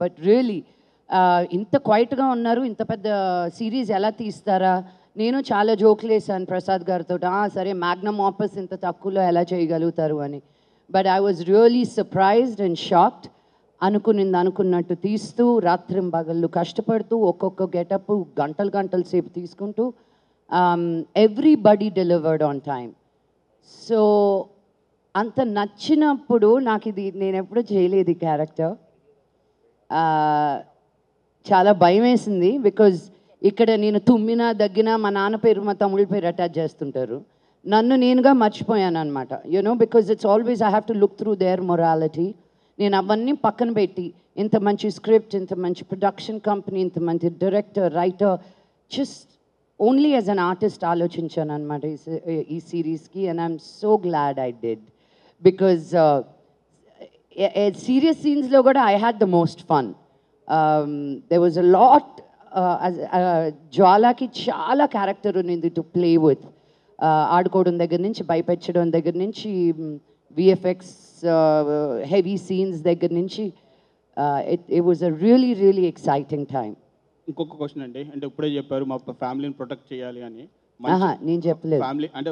But really ఇంత క్వైట్గా ఉన్నారు, ఇంత పెద్ద సిరీస్ ఎలా తీస్తారా? నేను చాలా జోక్లు వేసాను ప్రసాద్ గారితో, సరే మ్యాగ్నమ్ ఆపస్ ఇంత తక్కువలో ఎలా చేయగలుగుతారు అని. But I was really surprised and shocked. అనుకునింది అనుకున్నట్టు తీస్తూ రాత్రింబగళ్ళు కష్టపడుతూ ఒక్కొక్క గెటప్ గంటలు సేపు తీసుకుంటూ everybody delivered on time. So అంత నచ్చినప్పుడు నాకు ఇది నేను ఎప్పుడూ చేయలేదు ఈ క్యారెక్టర్. చాలా భయం వేసింది, బికాజ్ ఇక్కడ నేను తుమ్మినా దగ్గినా మా నాన్న పేరు మా తమ్ముళ్ళ పేరు అటాచ్ చేస్తుంటారు. నన్ను నేనుగా మర్చిపోయాను అనమాట. You know, because it's always I have to look through there morality. నేను అవన్నీ పక్కన పెట్టి ఇంత మంచి స్క్రిప్ట్, ఇంత మంచి ప్రొడక్షన్ కంపెనీ, ఇంత మంచి director, writer, just only as an artist ఆలోచించాను అనమాట ఈ సిరీస్కి. And I'm so glad I did, because serious సీన్స్లో కూడా I had the most fun. There was a lot. జ్వాలాకి చాలా క్యారెక్టర్ ఉన్నింది టు ప్లే విత్. ఆడుకోవడం దగ్గర నుంచి, భయపెట్టడం దగ్గర నుంచి, విఎఫ్ఎక్స్ హెవీ సీన్స్ దగ్గర నుంచి, it was a really really exciting time. ఇంకొక క్వశ్చన్ అండి, అంటే ఇప్పుడే చెప్పారు మా ఫ్యామిలీని ప్రొటెక్ట్ చేయాలి అని. నేను చెప్పలేదు. ఫ్యామిలీ అంటే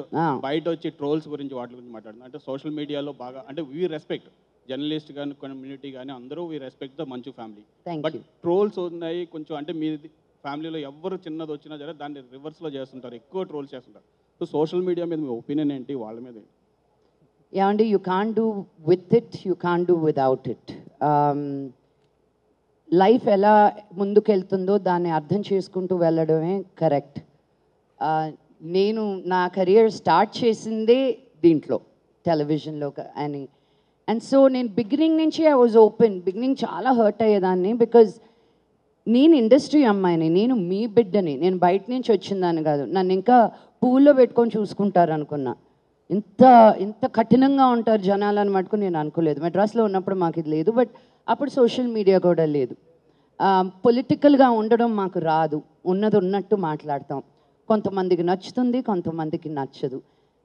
బయట వచ్చి ట్రోల్స్ గురించి వాటి గురించి మాట్లాడుతున్నాను. అంటే సోషల్ మీడియాలో బాగా అంటే వీ రెస్పెక్ట్ జర్నలిస్ట్ కానీ కమ్యూనిటీ కానీ అందరూ వీ రెస్పెక్ట్ ద మంచు ఫ్యామిలీ. బట్ ట్రోల్స్ ఉన్నాయి కొంచెం, అంటే మీ ఫ్యామిలీలో ఎవరు చిన్నది వచ్చినా సరే దాన్ని రివర్స్లో చేస్తుంటారు, ఎక్కువ ట్రోల్స్ చేస్తుంటారు. సో సోషల్ మీడియా మీద మీ ఒపీనియన్ ఏంటి, వాళ్ళ మీద? ఏమండి, you can do with it, you can do without it. Life ఎలా ముందుకెళ్తుందో దాన్ని అర్థం చేసుకుంటూ వెళ్ళడమే కరెక్ట్. నేను నా కెరియర్ స్టార్ట్ చేసిందే దీంట్లో, టెలివిజన్లో అని. అండ్ సో నేను బిగినింగ్ నుంచి ఐ వాజ్ ఓపెన్. బిగినింగ్ చాలా హర్ట్ అయ్యేదాన్ని, బికాజ్ నేను ఇండస్ట్రీ అమ్మాయిని, నేను మీ బిడ్డని, నేను బయట నుంచి వచ్చిందాన్ని కాదు. నన్ను ఇంకా పూల్లో పెట్టుకొని చూసుకుంటారు అనుకున్నా. ఇంత కఠినంగా ఉంటారు జనాలని మటుకు నేను అనుకోలేదు. మెడ్రాస్లో ఉన్నప్పుడు మాకు ఇది లేదు, బట్ అప్పుడు సోషల్ మీడియా కూడా లేదు. పొలిటికల్గా ఉండడం మాకు రాదు, ఉన్నది ఉన్నట్టు మాట్లాడతాం. కొంతమందికి నచ్చుతుంది, కొంతమందికి నచ్చదు.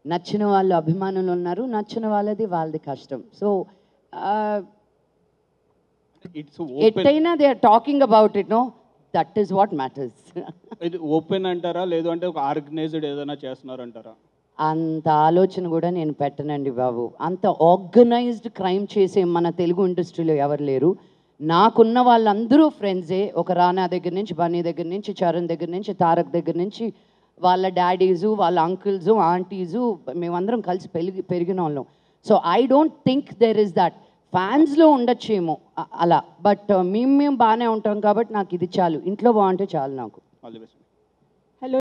నచ్చిన వాళ్ళు అభిమానులు ఉన్నారు, నచ్చిన వాళ్ళది కష్టం. సో ఎట్టయినా they are talking about it, no, that is what matters. ఇది ఓపెన్ అంటారా, లేదు అంటే ఒక ఆర్గనైజ్డ్ ఏదైనా చేస్తున్నారు అంటారా? అంత ఆలోచన కూడా నేను పెట్టనండి బాబు. అంత ఆర్గనైజ్డ్ క్రైమ్ చేసే మన తెలుగు ఇండస్ట్రీలో ఎవరు లేరు. నాకున్న వాళ్ళందరూ ఫ్రెండ్సే. ఒక రానా దగ్గర నుంచి, బన్నీ దగ్గర నుంచి, చరణ్ దగ్గర నుంచి, తారక్ దగ్గర నుంచి, వాళ్ళ డాడీసు, వాళ్ళ అంకుల్సు, ఆంటీసు, మేమందరం కలిసి పెరిగిన వాళ్ళం. So I don't think there is that. ఫ్యాన్స్లో ఉండొచ్చేమో అలా, బట్ మేము బాగానే ఉంటాం కాబట్టి నాకు ఇది చాలు. ఇంట్లో బాగుంటే చాలు నాకు. All the best.